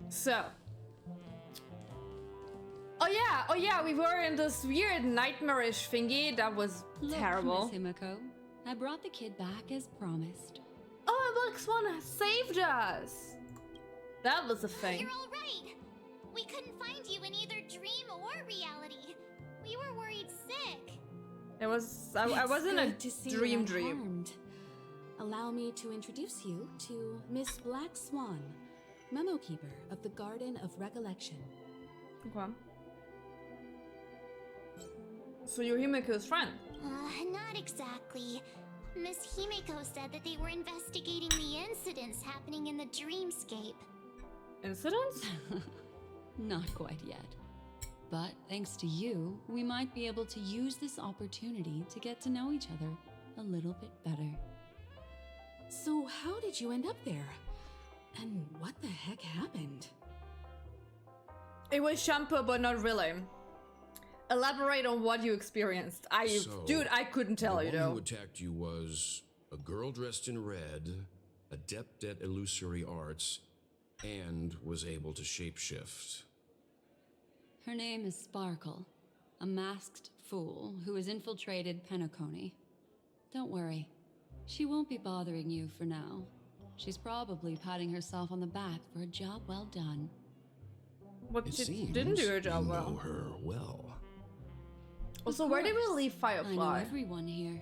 So. Oh yeah, we were in this weird nightmarish thingy. That was terrible. Look, Miss Himiko, I brought the kid back as promised. Oh, and Black Swan saved us. That was a thing. You're all right. We couldn't find you in either dream or reality. We were worried sick. It was. I was in a dream. Unharmed. Allow me to introduce you to Miss Black Swan, Memokeeper of the Garden of Recollection. Okay. So you're Himiko's friend? Not exactly. Miss Himiko said that they were investigating the incidents happening in the dreamscape. Incidents? Not quite yet. But thanks to you, we might be able to use this opportunity to get to know each other a little bit better. So how did you end up there? And what the heck happened? It was shampoo, but not really. Elaborate on what you experienced. Dude, I couldn't tell you The though. one who attacked you was a girl dressed in red, adept at illusory arts, and was able to shapeshift. Her name is Sparkle, a masked fool who has infiltrated Penacony. Don't worry, she won't be bothering you for now. She's probably patting herself on the back for a job well done. But It she seems didn't do her job you well. know her well. Also, Of where did we course, leave I know Firefly? everyone here.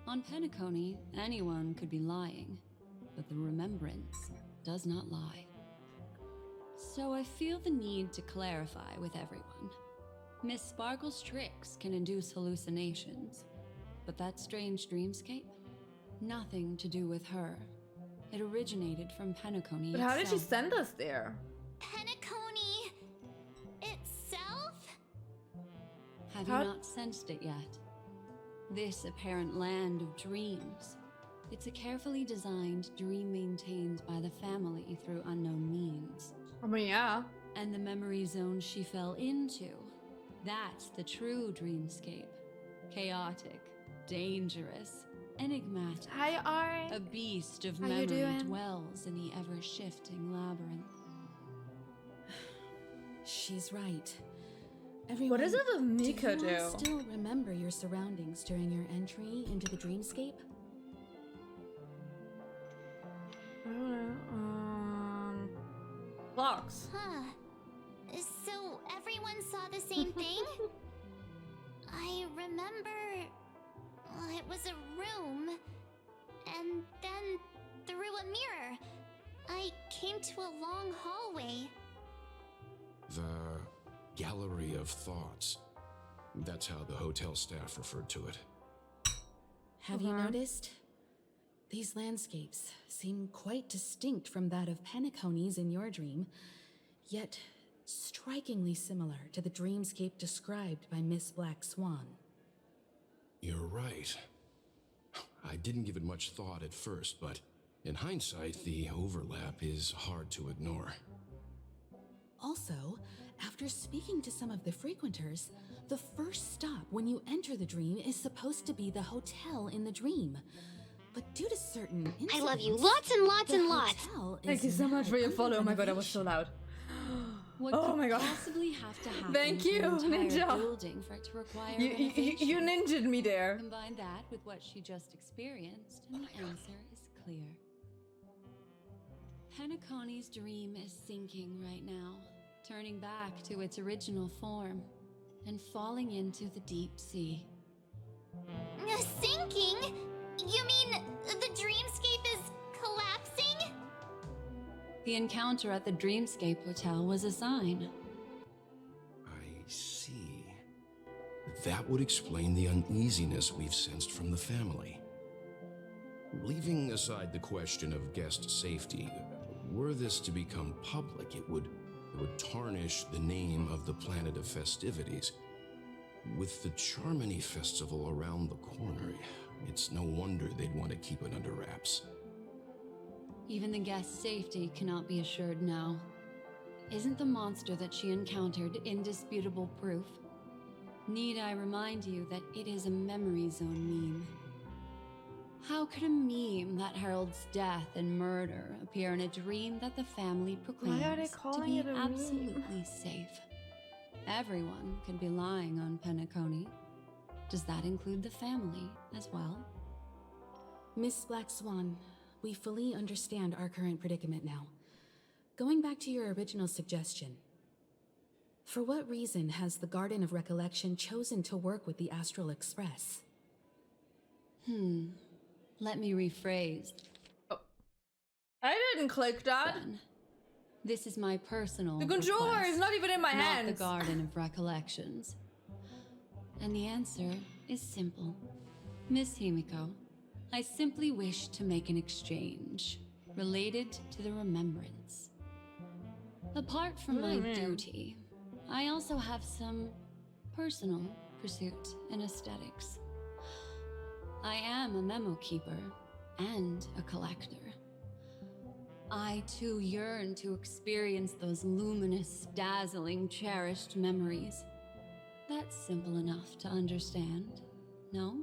On Penacony, anyone could be lying, but the remembrance does not lie. So I feel the need to clarify with everyone. Miss Sparkle's tricks can induce hallucinations, but that strange dreamscape? Nothing to do with her. It originated from Penacony But how did she itself. send us there? Penacony itself? Have How- you not sensed it yet? This apparent land of dreams. It's a carefully designed dream maintained by the family through unknown means. I mean, yeah. And the memory zone she fell into, that's the true dreamscape. Chaotic, dangerous, enigmatic. Hi, Ari. A beast of How you memory doing? dwells in the ever-shifting labyrinth. She's right. Everyone, What does it with Mika do? You do? all still remember your surroundings during your entry into the dreamscape? I don't know. Blocks. Huh. So everyone saw the same thing? I remember... it was a room. And then through a mirror, I came to a long hallway. The Gallery of Thoughts. That's how the hotel staff referred to it. Have you noticed? These landscapes seem quite distinct from that of Penacony's in your dream, yet strikingly similar to the dreamscape described by Miss Black Swan. You're right. I didn't give it much thought at first, but in hindsight, the overlap is hard to ignore. Also, after speaking to some of the frequenters, the first stop when you enter the dream is supposed to be the hotel in the dream. But due to certain incidents, I love you lots and lots and lots. Thank you so much for your follow. Oh my god, that was so loud. What Oh could my god. possibly have to happen Thank to you, an entire Ninja. building for it to require You renovation? ninja'd me there. Combine that with what she just experienced, and the answer is clear. Penacony's dream is sinking right now, turning back to its original form, and falling into the deep sea. Sinking? You mean the dreamscape is collapsing? The encounter at the Dreamscape Hotel was a sign. I see. That would explain the uneasiness we've sensed from the family. Leaving aside the question of guest safety, were this to become public, it would tarnish the name of the planet of festivities. With the Charmony Festival around the corner, it's no wonder they'd want to keep it under wraps. Even the guest's safety cannot be assured now. Isn't the monster that she encountered indisputable proof? Need I remind you that it is a memory zone meme? How could a meme that heralds death and murder appear in a dream that the family proclaims Why are they to calling be it a meme? absolutely safe? Everyone could be lying on Penacony. Does that include the family as well? Miss Black Swan, we fully understand our current predicament now. Going back to your original suggestion, for what reason has the Garden of Recollection chosen to work with the Astral Express? Let me rephrase. I didn't click that. Then. This is my personal The controller request, is not even in my not hands. the Garden of Recollections. And the answer is simple. Miss Himiko, I simply wish to make an exchange related to the remembrance. Apart from my duty, I also have some personal pursuit in aesthetics. I am a Memokeeper and a collector. I too yearn to experience those luminous, dazzling, cherished memories. That's simple enough to understand, no?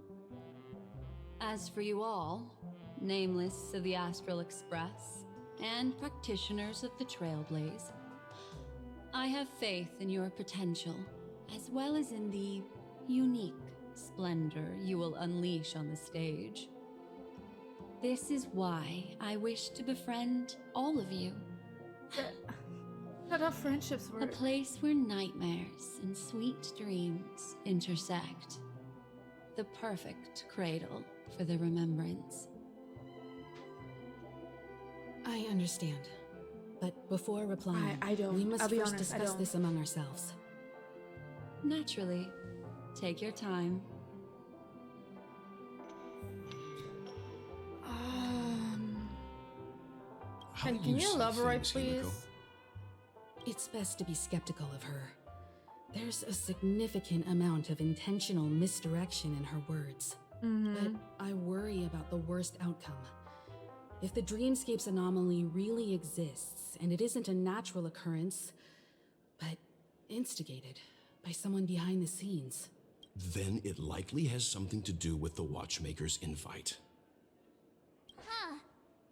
As for you all, nameless of the Astral Express and practitioners of the Trailblaze, I have faith in your potential, as well as in the unique splendor you will unleash on the stage. This is why I wish to befriend all of you. Not how friendships A work. place where nightmares and sweet dreams intersect. The perfect cradle for the remembrance. I understand. But before replying, I don't. we must I'll be first honest, I discuss don't. this among ourselves. Naturally. Take your time. How Can do you see elaborate, things, Himiko? please? It's best to be skeptical of her. There's a significant amount of intentional misdirection in her words. But I worry about the worst outcome. If the dreamscape's anomaly really exists, and it isn't a natural occurrence, but instigated by someone behind the scenes. Then it likely has something to do with the Watchmaker's invite. Huh.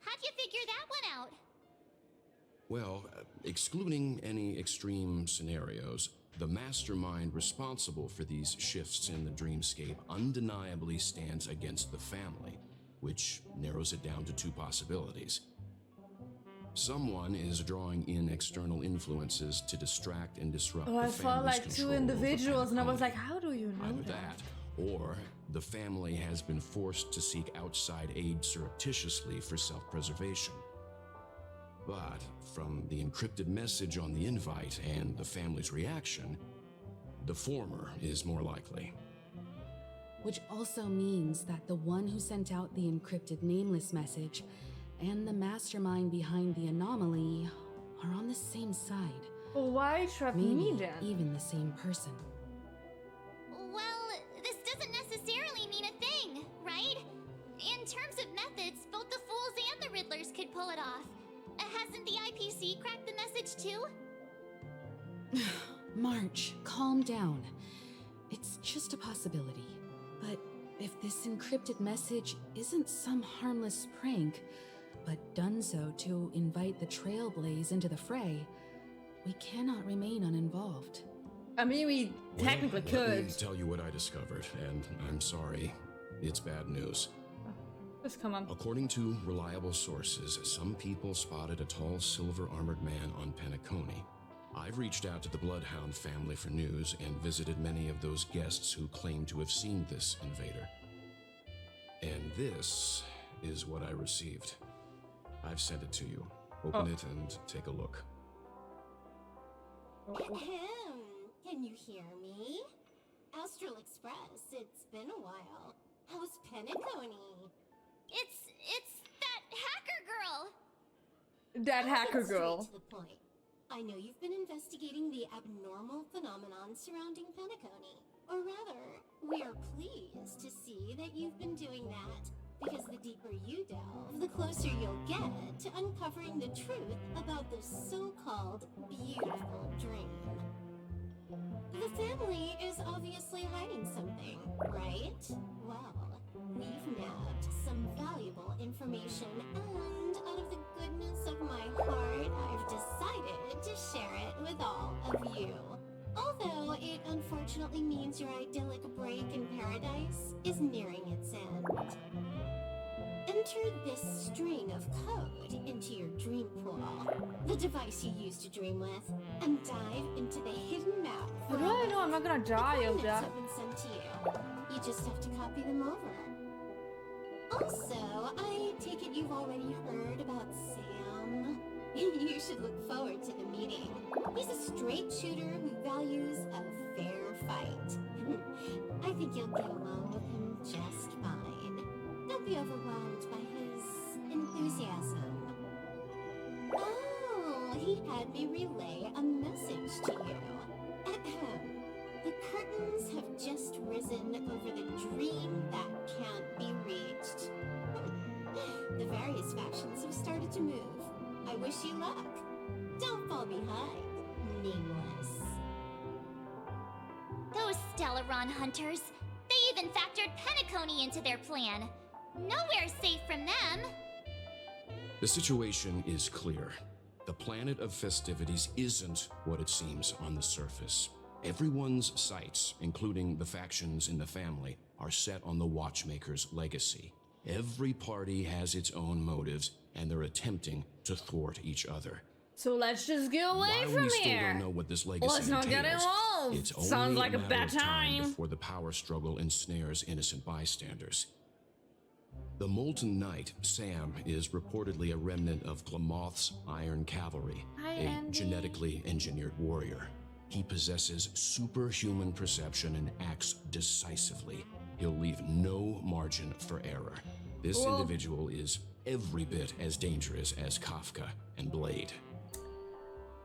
How'd you figure that one out? Well, excluding any extreme scenarios, the mastermind responsible for these shifts in the dreamscape undeniably stands against the family, which narrows it down to two possibilities. Someone is drawing in external influences to distract and disrupt Oh, the I felt family's like two control over individuals, and I was Penacony. like, how do you know Either that? that, or the family has been forced to seek outside aid surreptitiously for self-preservation. But from the encrypted message on the invite and the family's reaction, the former is more likely. Which also means that the one who sent out the encrypted nameless message and the mastermind behind the anomaly are on the same side. Well, why trap Maybe me then? even the same person. Well, this doesn't necessarily mean a thing, right? In terms of methods, both the Fools and the Riddlers could pull it off. Hasn't the IPC cracked the message too? March, calm down. It's just a possibility. But if this encrypted message isn't some harmless prank, but done so to invite the Trailblaze into the fray, we cannot remain uninvolved. I mean, we technically Well, let could. me tell you what I discovered, and I'm sorry. It's bad news. Just come on. According to reliable sources, some people spotted a tall silver-armored man on Penacony. I've reached out to the Bloodhound family for news and visited many of those guests who claim to have seen this invader. And this is what I received. I've sent it to you. Open it and take a look. Ahem. Can you hear me? Astral Express, it's been a while. How's Penacony? It's that hacker girl! That hacker Get straight girl. to the point. I know you've been investigating the abnormal phenomenon surrounding Penacony. Or rather, we are pleased to see that you've been doing that. Because the deeper you delve, the closer you'll get to uncovering the truth about this so-called beautiful dream. The family is obviously hiding something, right? Well, we've nabbed some valuable information, and out of the goodness of my heart, I've decided to share it with all of you. Although it unfortunately means your idyllic break in paradise is nearing its end. Enter this string of code into your dream pool, the device you use to dream with, and dive into the hidden map. I really know I'm not gonna die of The that. coordinates have been sent to you. You just have to copy them over. Also, I take it you've already heard about Sam. You should look forward to the meeting. He's a straight shooter who values a fair fight. I think you'll get along with him just fine. Don't be overwhelmed by his enthusiasm. Oh, he had me relay a message to you. Ahem. The curtains have just risen over the dream that can't be reached. The various factions have started to move. I wish you luck. Don't fall behind, nameless. Those Stellaron hunters. They even factored Penacony into their plan. Nowhere's safe from them. The situation is clear. The planet of festivities isn't what it seems on the surface. Everyone's sights, including the factions in the family, are set on the Watchmaker's legacy. Every party has its own motives, and they're attempting to thwart each other. So let's just get away While from we still here. don't know what this legacy Let's not get entails, involved. it's only Sounds like a matter bad of time time. before the power struggle ensnares innocent bystanders. The Molten Knight, Sam, is reportedly a remnant of Glamoth's Iron Cavalry, Hi, a Andy. genetically engineered warrior. He possesses superhuman perception and acts decisively. He'll leave no margin for error. This Well- individual is every bit as dangerous as Kafka and Blade.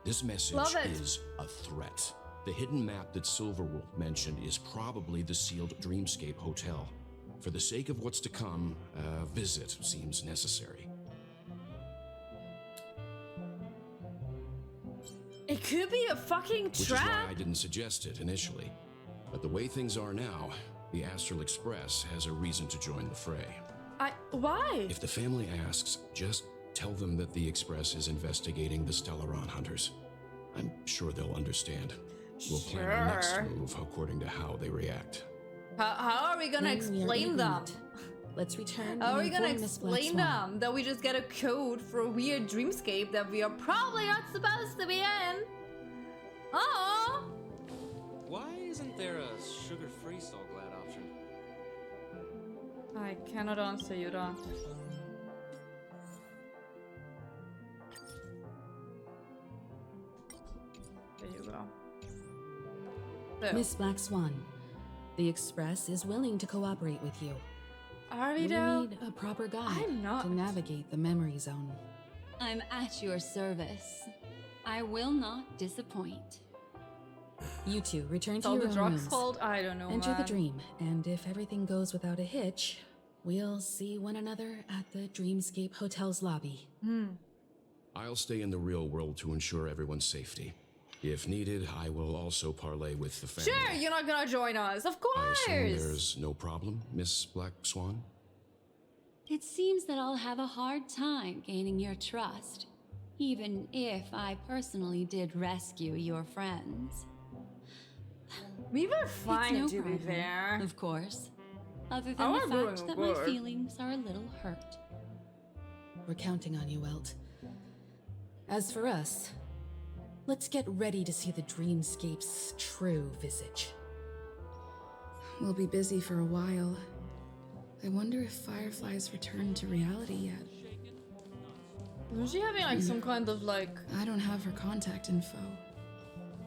This message Love it. is a threat. The hidden map that Silverwolf mentioned is probably the sealed Dreamscape Hotel. For the sake of what's to come, a visit seems necessary. It could be a fucking Which is why trap. I didn't suggest it initially. But the way things are now, the Astral Express has a reason to join the fray. Why? If the family asks, just tell them that the Express is investigating the Stellaron hunters. I'm sure they'll understand. We'll plan our next Sure. move according to how they react. How are we gonna When we are explain in them? agreement, let's return. How are and we gonna inform Miss Black explain Swan. them that we just get a code for a weird dreamscape that we are probably not supposed to be in? Oh, Why isn't there a sugar-free Soul Glad option? I cannot answer you that. There you go. So, Miss Black Swan, the Express is willing to cooperate with you. are we We though? need a proper guide I'm not. to navigate the memory zone. I'm at your service. I will not disappoint. You two return to So your the own drugs rooms. hold? I don't know, Enter man. the dream, and if everything goes without a hitch, we'll see one another at the Dreamscape Hotel's lobby. I'll stay in the real world to ensure everyone's safety. If needed, I will also parlay with the family. Sure, you're not gonna join us, of I course. assume there's no problem, Miss Black Swan? It seems that I'll have a hard time gaining your trust, even if I personally did rescue your friends. We were It's fine, no to be problem, fair. of course. Other I than want the to fact go that my good. feelings are a little hurt. We're counting on you, Welt. As for us, let's get ready to see the Dreamscape's true visage. We'll be busy for a while. I wonder if Firefly's returned to reality yet. Was she having like some kind of like I don't have her contact info.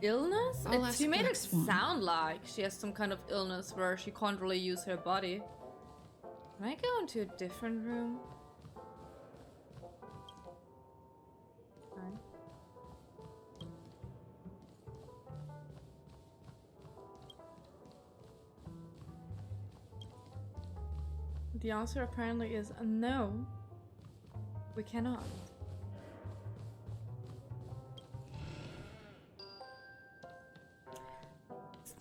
illness? I'll ask She made Black it Swan. sound like she has some kind of illness where she can't really use her body. Can I go into a different room? Fine. The answer apparently is no. We cannot.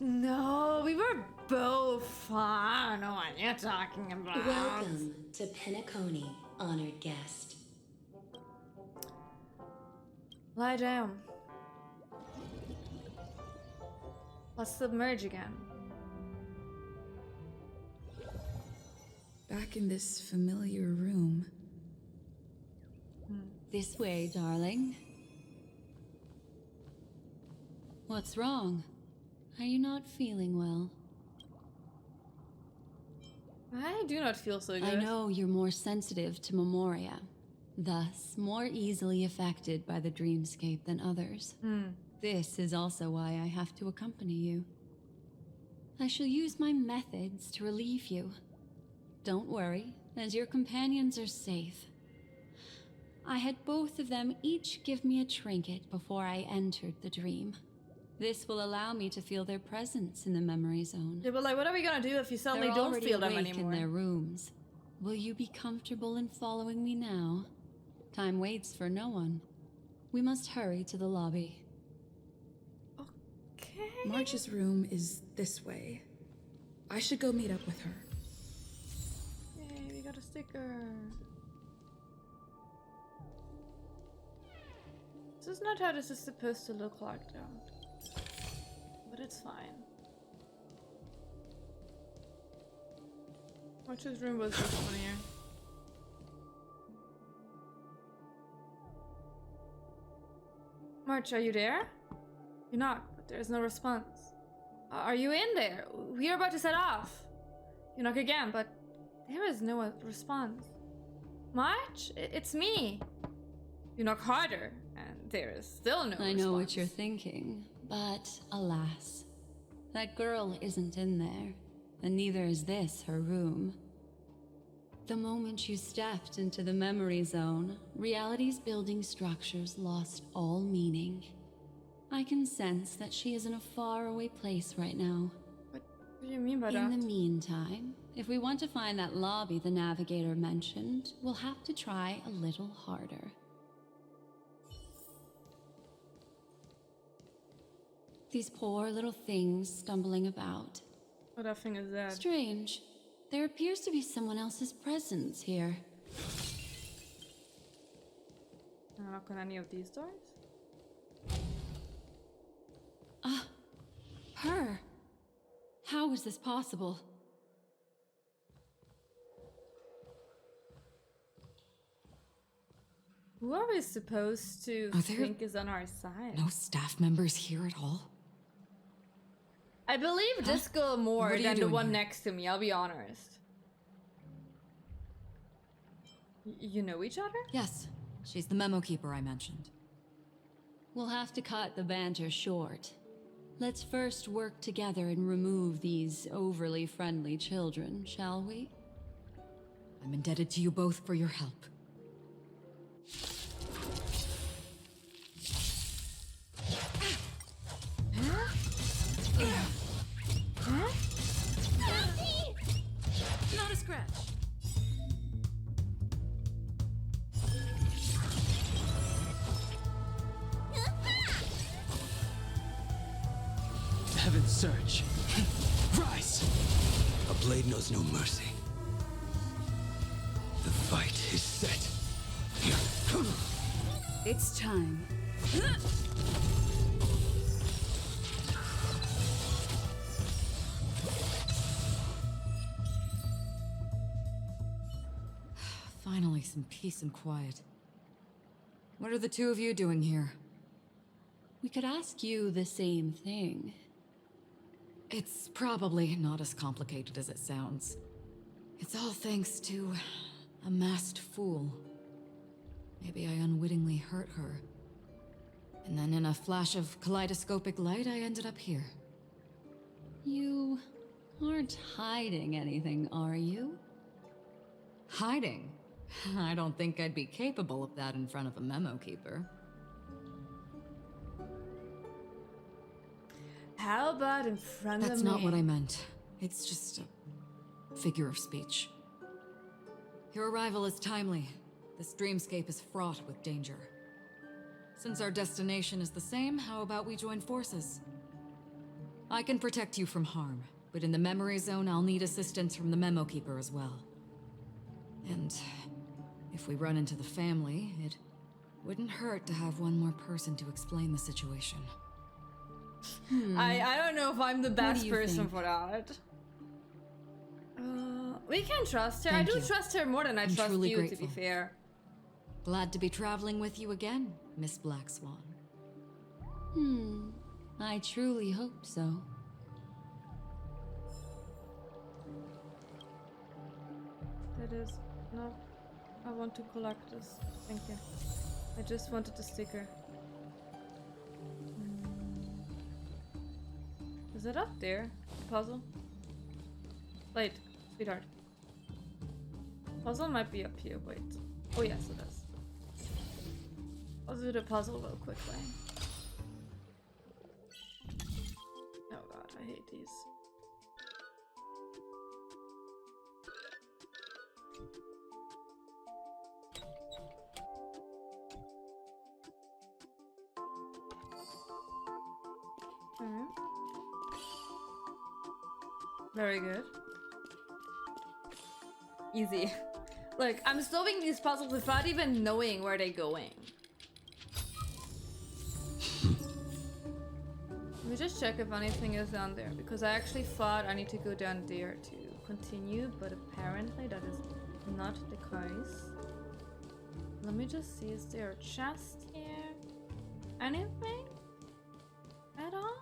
No, we were both fine. I don't know what you're talking about. Welcome to Penacony, honored guest. Lie down. Let's submerge again. Back in this familiar room. This way, darling. What's wrong? Are you not feeling well? I do not feel so good. I know you're more sensitive to Memoria, thus more easily affected by the dreamscape than others. This is also why I have to accompany you. I shall use my methods to relieve you. Don't worry, as your companions are safe. I had both of them each give me a trinket before I entered the dream. This will allow me to feel their presence in the memory zone. They were like, what are we gonna do if you suddenly They're don't already feel them awake anymore? in their rooms. Will you be comfortable in following me now? Time waits for no one. We must hurry to the lobby. Okay. March's room is this way. I should go meet up with her. Yay, we got a sticker. This is not how this is supposed to look like, though. But it's fine. March's room was this one here. March, are you there? You're not, but there's no response. Are you in there? We are about to set off. You knock again, but there is no response. March, it's me. You knock harder, and there is still no response. I know what you're thinking, but alas, that girl isn't in there, and neither is this her room. The moment you stepped into the memory zone, reality's building structures lost all meaning. I can sense that she is in a faraway place right now. What do you mean by that? In the meantime, if we want to find that lobby the navigator mentioned, we'll have to try a little harder. These poor little things stumbling about. Oh, that thing is dead. Strange. There appears to be someone else's presence here. Can I knock on any of these doors? Her. How is this possible? Who are we supposed to think is on our side? No staff members here at all? I believe this girl more What are you than the doing one here? next to me, I'll be honest. You know each other? Yes, she's the Memokeeper I mentioned. We'll have to cut the banter short. Let's first work together and remove these overly friendly children, shall we? I'm indebted to you both for your help. Not a scratch. Heaven's surge. Rise! A blade knows no mercy. The fight is set. It's time. Finally, some peace and quiet. What are the two of you doing here? We could ask you the same thing. It's probably not as complicated as it sounds. It's all thanks to a masked fool. Maybe I unwittingly hurt her. And then in a flash of kaleidoscopic light, I ended up here. You aren't hiding anything, are you? Hiding? I don't think I'd be capable of that in front of a Memokeeper. How about in front That's of me? not what I meant. It's just a figure of speech. Your arrival is timely. This dreamscape is fraught with danger. Since our destination is the same, how about we join forces? I can protect you from harm, but in the memory zone, I'll need assistance from the Memokeeper as well. And if we run into the family, it wouldn't hurt to have one more person to explain the situation. I don't know if I'm the best person think? for that. We can trust her. Thank I do you. trust her more than I I'm trust truly you, grateful. to be fair. Glad to be traveling with you again, Miss Black Swan. I truly hope so. That is... No. I want to collect this. Thank you. I just wanted the sticker. Is it up there? Puzzle? Wait, sweetheart. Puzzle might be up here, wait. Oh yes, it is. I'll do the puzzle real quickly. Oh god, I hate these. Alright. Very good. Easy. Look, I'm solving these puzzles without even knowing where they're going. Let me just check if anything is down there, because I actually thought I need to go down there to continue, but apparently that is not the case. Let me just see, is there a chest here? Anything? At all?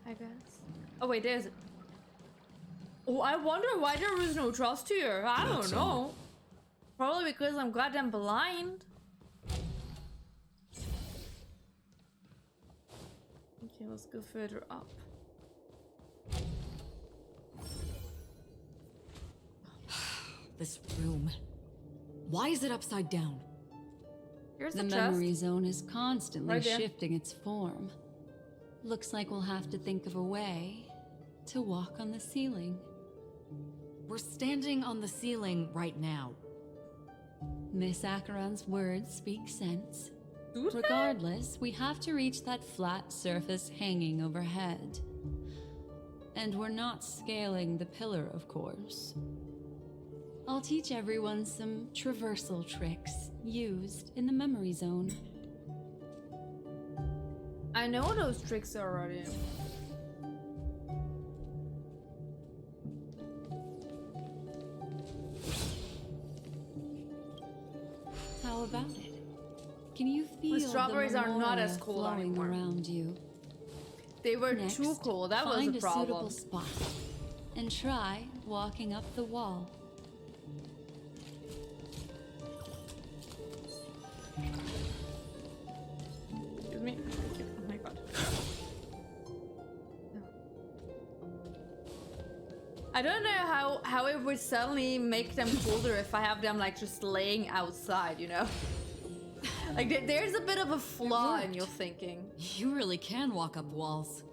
I guess. Oh wait, there's... Oh, I wonder why there was no trust here. I don't know. Probably because I'm goddamn blind. Okay, let's go further up. This room. Why is it upside down? Here's The the memory chest. zone is constantly Right there. shifting its form. Looks like we'll have to think of a way to walk on the ceiling. We're standing on the ceiling right now. Miss Acheron's words speak sense. Do they? Regardless, we have to reach that flat surface hanging overhead. And we're not scaling the pillar, of course. I'll teach everyone some traversal tricks used in the memory zone. I know those tricks already. How about it? Can you feel strawberries the are not memoria as cool flowing anymore. around you? They were Next, too cool. That was find the a problem. suitable spot and try walking up the wall. Excuse me. Oh my god. I don't know how it would suddenly make them colder if I have them like just laying outside, you know? Like there's a bit of a flaw in your thinking. You really can walk up walls.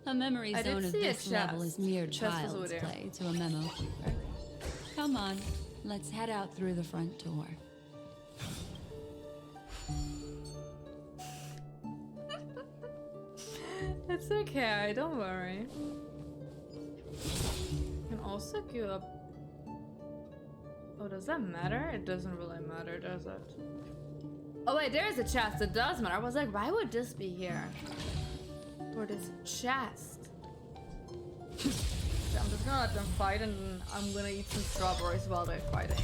A memory I did zone of see a this level chest. is mere Chest was over child's there. play to a Memokeeper. Come on, let's head out through the front door. It's okay, don't worry. You can also go up. Oh, does that matter? It doesn't really matter, does it? Oh wait, there's a chest. It does matter. I was like, why would this be here? Or this chest? I'm just gonna let them fight, and I'm gonna eat some strawberries while they're fighting.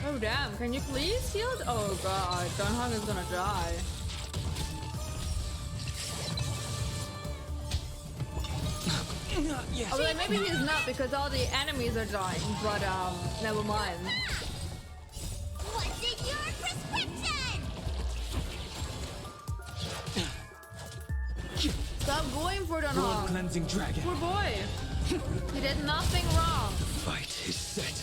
Oh damn, can you please heal? Oh god, Dunhong is gonna die. Oh, well, maybe he's not because all the enemies are dying, but never mind. What's in your prescription? Stop going for the Blood knob. cleansing dragon. Poor boy. He did nothing wrong. The fight is set.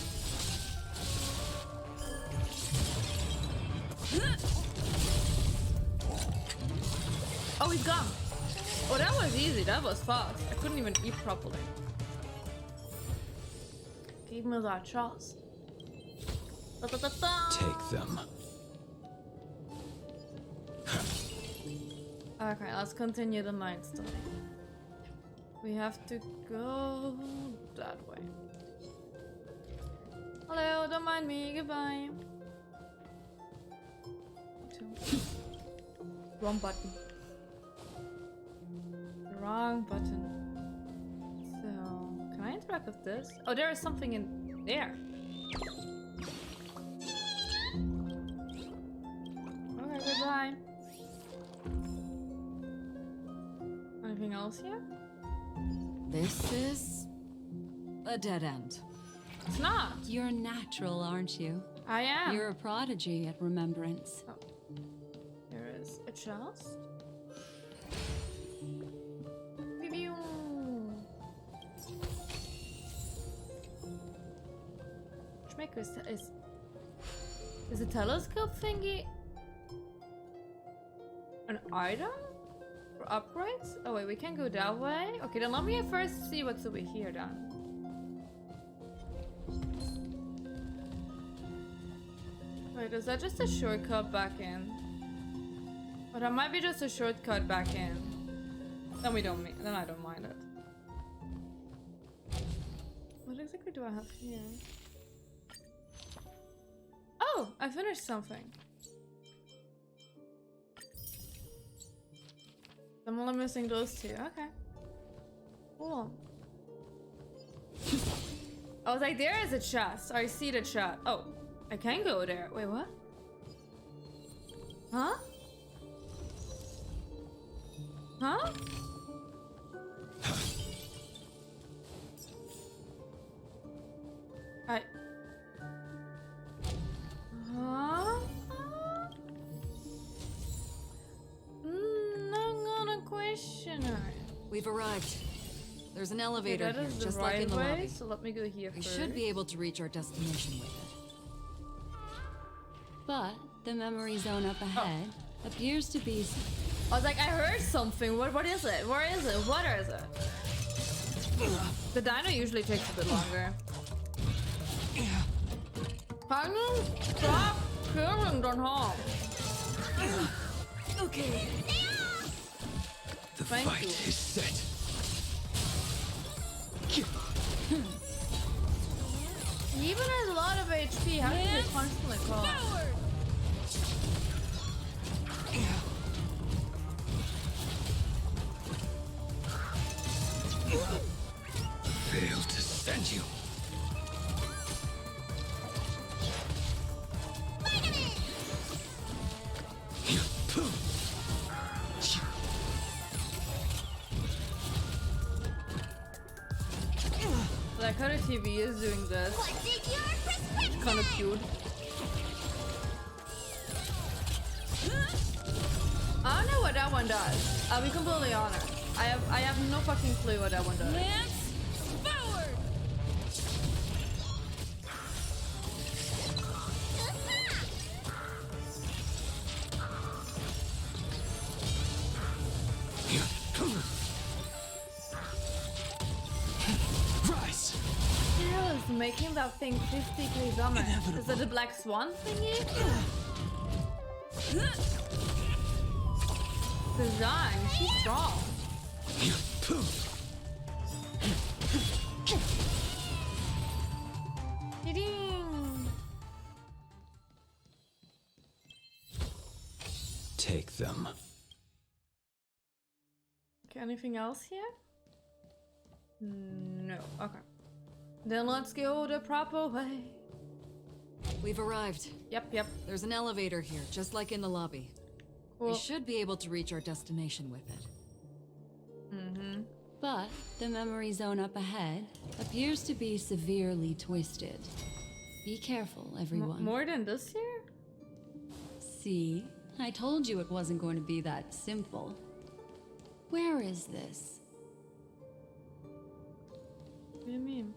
Oh, he's gone. Oh, that was easy. That was fast. I couldn't even eat properly. Give me that chance. Take them. Okay, let's continue the night story. We have to go that way. Hello, don't mind me. Goodbye. Wrong button. Wrong button. So, can I interact with this? Oh, there is something in there. Okay, goodbye. Anything else here? This is a dead end. It's not. You're natural, aren't you? I am. You're a prodigy at remembrance. Oh. There is a chest. Review. Watchmaker is a telescope thingy an item for upgrades? Oh wait, we can go that way. Okay, then let me first see what's over here then. Wait, is that just a shortcut back in? But that might be just a shortcut back in. Then we don't. Then I don't mind it. What exactly do I have here? Oh, I finished something. I'm only missing those two. Okay. Cool. I was like, there is a chest. I see the chest. Oh, I can go there. Wait, what? Huh? Huh? I... Huh? I'm gonna question her. We've arrived. There's an elevator Okay, that here, is the just right like in the way, lobby. so let me go here We first. should be able to reach our destination with it. But the memory zone up ahead appears to be... I was like, I heard something. What is it? Where is it? What is it? The dino usually takes a bit longer. Can you stop killing the home? Okay. The Thank fight you. is set. He even has a lot of HP. How does he constantly call? Failed to send you. Like how the TV is doing this. What's in your prescription? Kind of cute. I don't know what that one does. I'll be completely honest. I have no fucking clue what that one does. Lance, forward! Rise! Hell is making that thing 50k damage. Is that the black swan thingy? Design, she's strong. Ding. Take them. Okay, anything else here? No. Okay. Then let's go the proper way. We've arrived. Yep. There's an elevator here, just like in the lobby. Cool. We should be able to reach our destination with it. Mm-hmm. But the memory zone up ahead appears to be severely twisted. Be careful, everyone. More than this here? See? I told you it wasn't going to be that simple. Where is this? What do you mean?